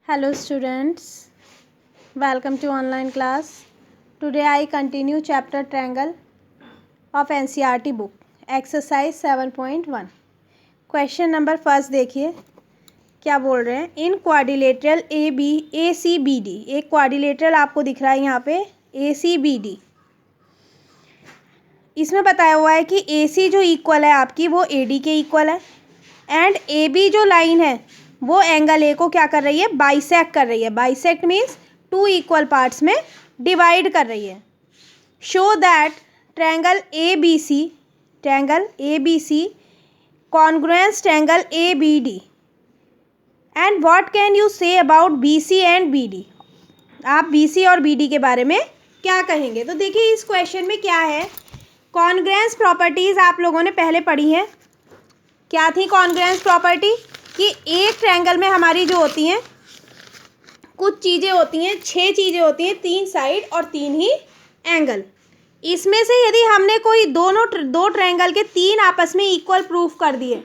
Hello students, welcome to online class. Today I continue chapter triangle of NCERT book, exercise 7.1. Question number first देखिए क्या बोल रहे हैं. इन quadrilateral ACBD, एक quadrilateral आपको दिख रहा है यहाँ पे ACBD. इसमें बताया हुआ है कि AC जो इक्वल है आपकी वो AD के इक्वल है एंड AB जो लाइन है वो एंगल ए को क्या कर रही है, बाइसेक्ट कर रही है. Bisect means two equal parts में डिवाइड कर रही है. Show that triangle A B C congruence triangle ABD and what can you say about BC and BD. आप BC और BD के बारे में क्या कहेंगे. तो देखिए इस क्वेश्चन में क्या है, कॉन्ग्रुएंस प्रॉपर्टीज आप लोगों ने पहले पढ़ी है. क्या थी कॉन्ग्रुएंस प्रॉपर्टी कि एक ट्रायंगल में हमारी जो होती हैं कुछ चीज़ें होती हैं, 6 चीज़ें होती हैं, 3 साइड और 3 ही एंगल. इसमें से यदि हमने कोई दो ट्रायंगल के 3 आपस में इक्वल प्रूफ कर दिए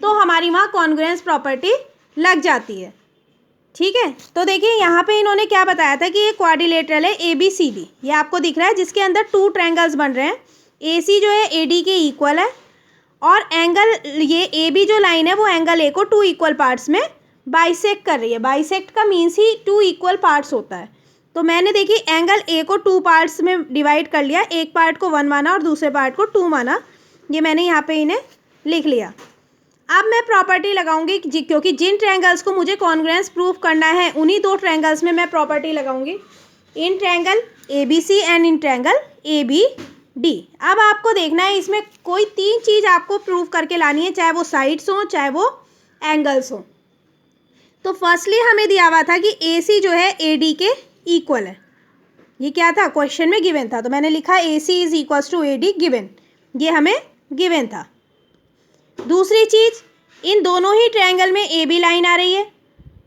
तो हमारी वहाँ कॉन्ग्रुएंस प्रॉपर्टी लग जाती है. ठीक है. तो देखिए यहाँ पे इन्होंने क्या बताया था कि ये क्वाड्रिलेटरल है ABCD. ये आपको दिख रहा है जिसके अंदर 2 ट्रायंगल्स बन रहे हैं. AC जो है AD के इक्वल है और एंगल ये AB जो लाइन है वो एंगल A को 2 इक्वल पार्ट्स में बाइसेक्ट कर रही है. बाइसेक्ट का मीन्स ही 2 इक्वल पार्ट्स होता है. तो मैंने देखी एंगल A को 2 पार्ट्स में डिवाइड कर लिया. एक पार्ट को 1 माना और दूसरे पार्ट को 2 माना. ये मैंने यहाँ पे इन्हें लिख लिया. अब मैं प्रॉपर्टी लगाऊंगी क्योंकि जिन ट्रायंगल्स को मुझे कॉन्ग्रुएंस प्रूफ करना है उन्हीं 2 ट्रायंगल्स में मैं प्रॉपर्टी लगाऊंगी. In triangle ABC and in triangle ABD. अब आपको देखना है इसमें कोई 3 चीज़ आपको प्रूव करके लानी है, चाहे वो साइड्स हो चाहे वो एंगल्स हो. तो फर्स्टली हमें दिया हुआ था कि AC जो है AD के इक्वल है. ये क्या था, क्वेश्चन में गिवन था. तो मैंने लिखा AC is equals to AD given. ये हमें गिवन था. दूसरी चीज़, इन दोनों ही ट्रायंगल में AB लाइन आ रही है.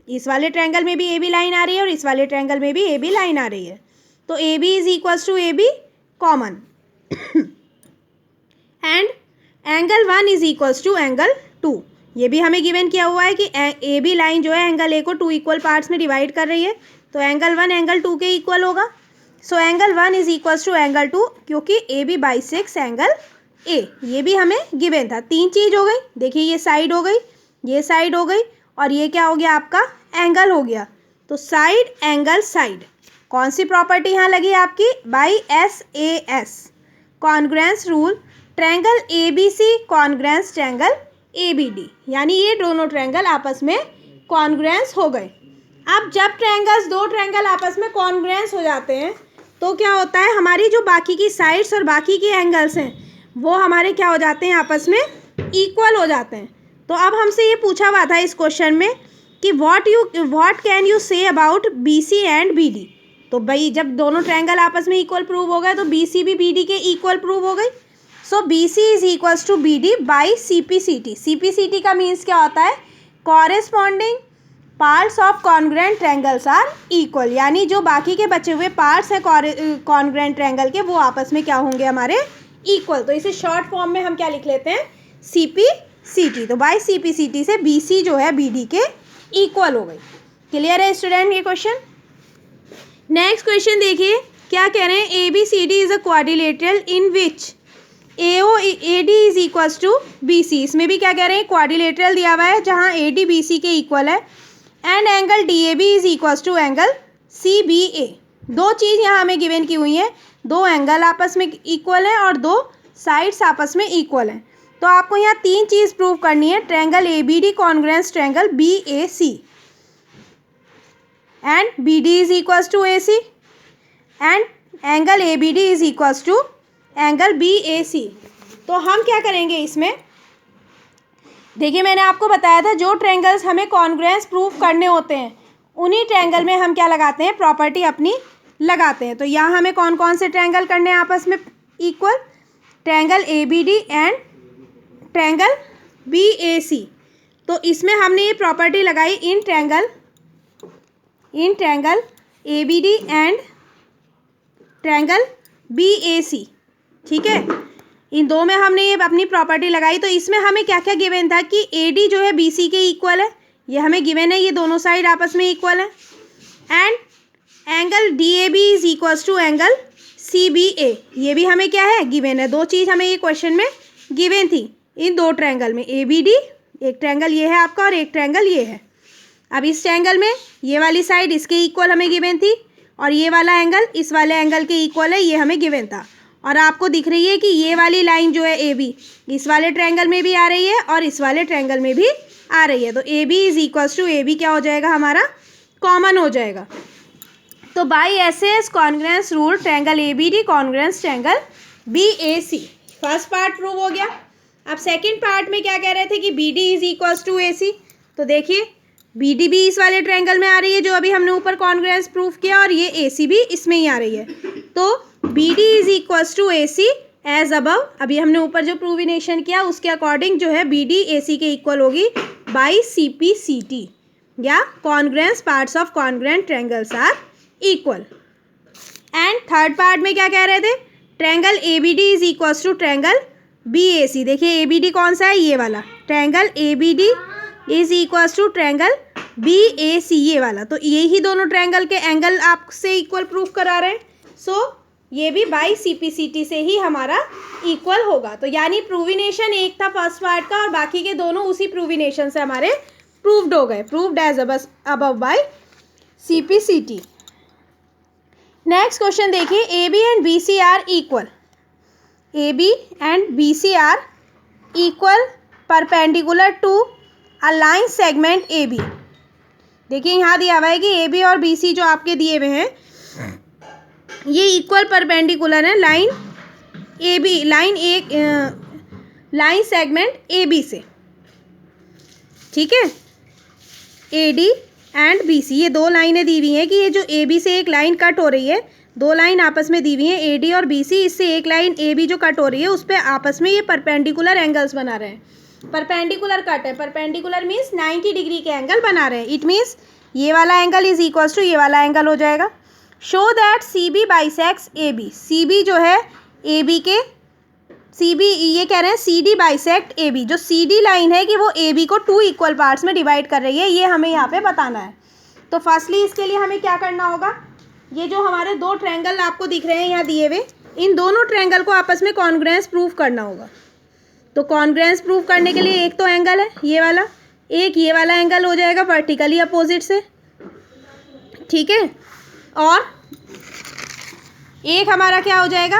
इस वाले ट्रायंगल में भी AB लाइन आ रही है और इस वाले ट्रायंगल में भी AB लाइन आ रही है. तो AB is equals to AB common and angle 1 is equals to angle 2. ये भी हमें गिवन किया हुआ है कि AB लाइन जो है एंगल A को 2 इक्वल पार्ट्स में डिवाइड कर रही है. तो एंगल 1 एंगल 2 के इक्वल होगा. So angle 1 is equals to angle 2 क्योंकि AB बाइसेक्ट्स एंगल A. ये भी हमें गिवन था. 3 चीज़ हो गई. देखिए ये साइड हो गई, ये साइड हो गई और ये क्या हो गया आपका एंगल हो गया. तो साइड एंगल साइड. कौन सी प्रॉपर्टी यहाँ लगी आपकी, by SAS congruence rule. Triangle ABC congruence triangle ABD. यानी ये दोनों ट्रायंगल आपस में कॉन्ग्रुएंस हो गए. अब जब दो ट्रायंगल आपस में कॉन्ग्रुएंस हो जाते हैं तो क्या होता है, हमारी जो बाकी की साइड्स और बाकी के एंगल्स हैं वो हमारे क्या हो जाते हैं, आपस में इक्वल हो जाते हैं. तो अब हमसे ये पूछा हुआ था इस क्वेश्चन में कि what can you say about BC and BD. तो भाई जब दोनों ट्रायंगल आपस में इक्वल प्रूव हो गए तो BC भी BD के इक्वल प्रूव हो गई. So BC is equals to BD by CPCT. CPCT का मीन्स क्या होता है, corresponding parts of congruent triangles are equal. यानी जो बाकी के बचे हुए पार्ट्स हैं कॉन्ग्रुएंट ट्रायंगल के वो आपस में क्या होंगे, हमारे इक्वल. तो इसे शॉर्ट फॉर्म में हम क्या लिख लेते हैं, CPCT. तो बाई CPCT से BC जो है BD के इक्वल हो गई. क्लियर है स्टूडेंट ये क्वेश्चन. नेक्स्ट क्वेश्चन देखिए क्या कह रहे हैं. ABCD is a quadrilateral in which AD is equals to BC. इसमें भी क्या कह रहे हैं, क्वाड्रिलेटरल दिया हुआ है जहाँ AD BC के इक्वल है and angle DAB is equals to angle CBA. 2 चीज़ यहाँ हमें गिवन की हुई हैं, 2 एंगल आपस में इक्वल हैं और 2 साइड्स आपस में इक्वल हैं. तो आपको यहाँ 3 चीज़ प्रूव करनी है. Triangle ABD congruence triangle BAC and BD is equals to AC and angle ABD is equals to angle BAC. तो हम क्या करेंगे इसमें, देखिए मैंने आपको बताया था जो ट्रायंगल्स हमें कॉन्ग्रुएंस प्रूफ करने होते हैं उन्हीं ट्रायंगल में हम क्या लगाते हैं, प्रॉपर्टी अपनी लगाते हैं. तो यहाँ हमें कौन कौन से ट्रायंगल करने हैं आपस में equal, triangle ABD and triangle BAC. तो इसमें हमने ये प्रॉपर्टी लगाई in triangle ABD and triangle BAC. ठीक है, इन 2 में हमने ये अपनी प्रॉपर्टी लगाई. तो इसमें हमें क्या क्या गिवन था कि AD जो है BC के इक्वल है. ये हमें गिवन है, ये दोनों साइड आपस में इक्वल है। And angle DAB is equals to angle CBA, ये भी हमें क्या है, गिवन है। दो चीज़ हमें ये क्वेश्चन में गिवन थी इन दो ट्रायंगल में, ABD, एक ट्रायंगल ये है आपका और एक ट्रायंगल ये है। अब इस ट्रायंगल में ये वाली साइड इसके इक्वल हमें गिवन थी और ये वाला एंगल इस वाले एंगल के इक्वल है, ये हमें गिवन था। और आपको दिख रही है कि ये वाली लाइन जो है AB इस वाले ट्रायंगल में भी आ रही है और इस वाले ट्रायंगल में भी आ रही है। तो AB is equals to AB क्या हो जाएगा, हमारा कॉमन हो जाएगा। तो by SAS congruence rule triangle ABD congruence triangle BAC, first part prove हो गया। अब सेकंड पार्ट में क्या कह रहे थे कि BD is equals to AC। तो देखिए BD भी इस वाले ट्रायंगल में आ रही है जो अभी हमने ऊपर कॉन्ग्रुएंस प्रूफ किया, और ये AC भी इसमें ही आ रही है। तो BD is equals to AC as above, अभी हमने ऊपर जो प्रूविनेशन किया उसके अकॉर्डिंग जो है BD AC के इक्वल होगी बाई CPCT, या congruence parts of congruent triangles are equal. And third part में क्या कह रहे थे, triangle ABD is equals to triangle BAC। देखिए ABD कौन सा है, ये वाला triangle ABD is equals to triangle BAC, ये वाला। तो यही दोनों ट्रायंगल के एंगल आपसे इक्वल प्रूफ करा रहे हैं। सो ये भी बाई CPCT से ही हमारा इक्वल होगा। तो यानी प्रूविनेशन एक था फर्स्ट पार्ट का और बाकी के दोनों उसी प्रूविनेशन से हमारे प्रूव्ड हो गए, proved as above by CPCT। Next question देखिए, AB and BC are equal, AB and BC are equal perpendicular to a line segment AB। देखिए यहाँ दिया हुआ है कि AB और BC जो आपके दिए हुए हैं ये इक्वल परपेंडिकुलर है line AB, line segment AB से, ठीक है। AD एंड BC, ये दो लाइनें दी हुई हैं कि ये जो AB से एक लाइन कट हो रही है, दो लाइन आपस में दी हुई हैं AD और BC, इससे एक लाइन AB जो कट हो रही है उस पर आपस में ये परपेंडिकुलर एंगल्स बना रहे हैं। परपेंडिकुलर कट है, परपेंडिकुलर मीन्स 90 डिग्री के एंगल बना रहे हैं। इट मीन्स ये वाला एंगल इज इक्वल्स टू ये वाला एंगल हो जाएगा। Show that CB bisects AB, CB जो है AB के, CB ये कह रहे हैं CD बाइसेक्ट AB, जो CD लाइन है कि वो AB को 2 इक्वल पार्ट्स में डिवाइड कर रही है, ये हमें यहाँ पे बताना है। तो फर्स्टली इसके लिए हमें क्या करना होगा, ये जो हमारे दो ट्रायंगल आपको दिख रहे हैं यहाँ दिए हुए, इन दोनों ट्रायंगल को आपस में कॉन्ग्रुएंस प्रूफ करना होगा। तो कॉन्ग्रुएंस प्रूफ करने के लिए एक तो एंगल है ये वाला, एक ये वाला एंगल हो जाएगा वर्टिकली अपोजिट से, ठीक है। और एक हमारा क्या हो जाएगा,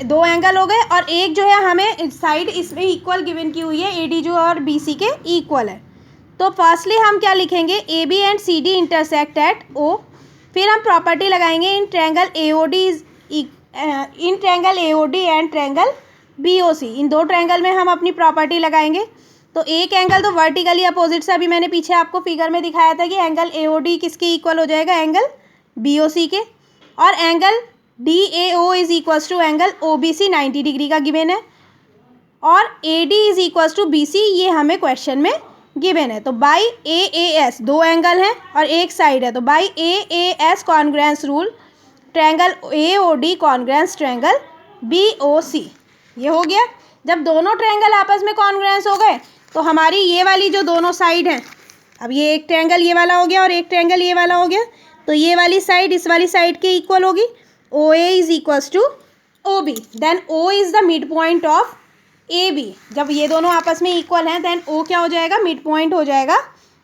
दो एंगल हो गए, और एक जो है हमें साइड इसमें इक्वल गिवन की हुई है, AD जो और BC के इक्वल है। तो फर्स्टली हम क्या लिखेंगे, AB and CD intersect at O, फिर हम प्रॉपर्टी लगाएंगे in triangle AOD and triangle BOC, इन दो ट्रायंगल में हम अपनी प्रॉपर्टी लगाएंगे। तो एक एंगल तो वर्टिकली अपोजिट से, अभी मैंने पीछे आपको फिगर में दिखाया था कि एंगल AOD किसके इक्वल हो जाएगा, एंगल BOC के, और angle DAO is equals to angle OBC 90 degree का गिवन है, और AD is equals to BC, ये हमें क्वेश्चन में गिवन है। तो बाई AAS, दो एंगल हैं और एक साइड है, तो by AAS congruence rule triangle AOD congruence triangle BOC, ये हो गया। जब दोनों ट्रायंगल आपस में कॉन्ग्रुएंस हो गए तो हमारी ये वाली जो दोनों साइड हैं, अब ये एक ट्रायंगल ये वाला हो गया और एक ट्रायंगल ये वाला हो गया, तो ये वाली साइड इस वाली साइड के इक्वल होगी। OA is equals to OB, then O is the mid point of AB। जब ये दोनों आपस में इक्वल हैं देन O क्या हो जाएगा, मिड पॉइंट हो जाएगा।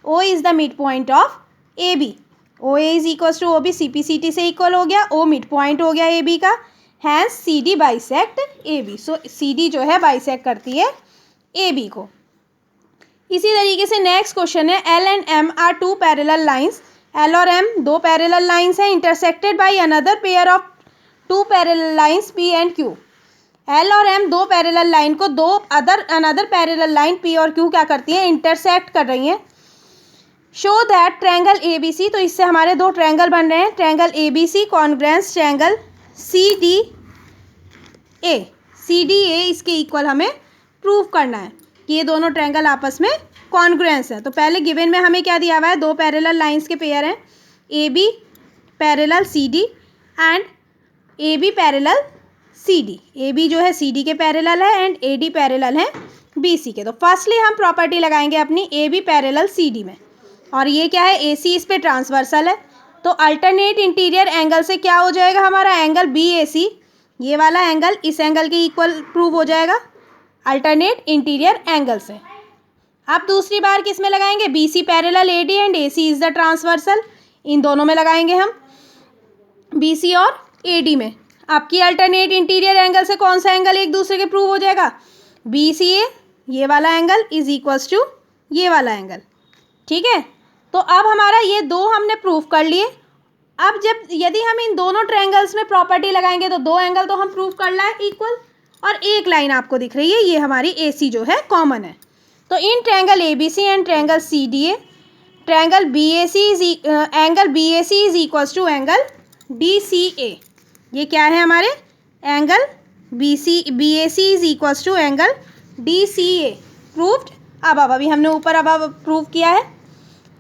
O is the mid point of AB। OA is equals to OB, CPCT से इक्वल हो गया, O मिड पॉइंट हो गया AB का, hence CD bisect AB। So CD जो है बाइसेक्ट करती है AB को। इसी तरीके से नेक्स्ट क्वेश्चन है, L and M are two parallel lines, L और M दो पैरेलल लाइंस हैं, intersected by another pair of two parallel lines P and Q। L और M दो पैरेलल लाइन को दो अनदर पैरेलल लाइन P और Q क्या करती हैं, इंटरसेक्ट कर रही हैं। शो दैट ट्रायंगल ABC, तो इससे हमारे दो ट्रायंगल बन रहे हैं, triangle ABC congruence triangle CDA इसके इक्वल हमें प्रूव करना है कि ये दोनों ट्रायंगल आपस में कॉन्ग्रुएंस है। तो पहले गिवन में हमें क्या दिया हुआ है, दो पैरेलल लाइंस के पेयर हैं, AB parallel CD and AB parallel CD। AB जो है CD के पैरेलल है एंड AD पैरेलल है बी सी के। तो फर्स्टली हम प्रॉपर्टी लगाएंगे अपनी A B parallel C D में, और ये क्या है, ए सी इस पे ट्रांसवर्सल है, तो अल्टरनेट इंटीरियर एंगल से क्या हो जाएगा हमारा एंगल बी ए सी, ये वाला एंगल इस एंगल के इक्वल प्रूव हो जाएगा अल्टरनेट इंटीरियर एंगल से। अब दूसरी बार किस में लगाएंगे, B C parallel A D and A C is the transversal, इन दोनों में लगाएंगे हम, बी सी और ए डी में। आपकी अल्टरनेट इंटीरियर एंगल से कौन सा एंगल एक दूसरे के प्रूव हो जाएगा, बी सी ए ये वाला एंगल इज इक्वल्स टू ये वाला एंगल। ठीक है, तो अब हमारा ये दो हमने प्रूव कर लिए। अब जब यदि हम इन दोनों ट्रायंगल्स में प्रॉपर्टी लगाएंगे तो दो एंगल तो हम प्रूव कर लाए इक्वल, और एक लाइन आपको दिख रही है ये हमारी ए सी जो है कॉमन है। तो in triangle A B C and triangle C D A, triangle B A C is angle B A C is equals to angle D C A. ये क्या है हमारे angle B A C is equals to angle D C A, proved. अब अभी हमने ऊपर अब prove किया है।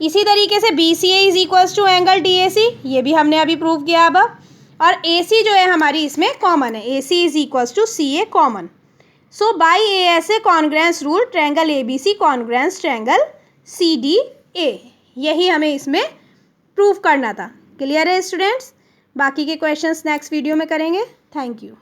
इसी तरीके से B C A is equals to angle D A C, ये भी हमने अभी प्रूव किया अब। और ए सी जो है हमारी इसमें कॉमन है, A C is equals to C A common. So by A S A congruence rule triangle A B C congruence triangle C D A, यही हमें इसमें प्रूव करना था। क्लियर है स्टूडेंट्स? बाकी के क्वेश्चंस नेक्स्ट वीडियो में करेंगे। Thank you.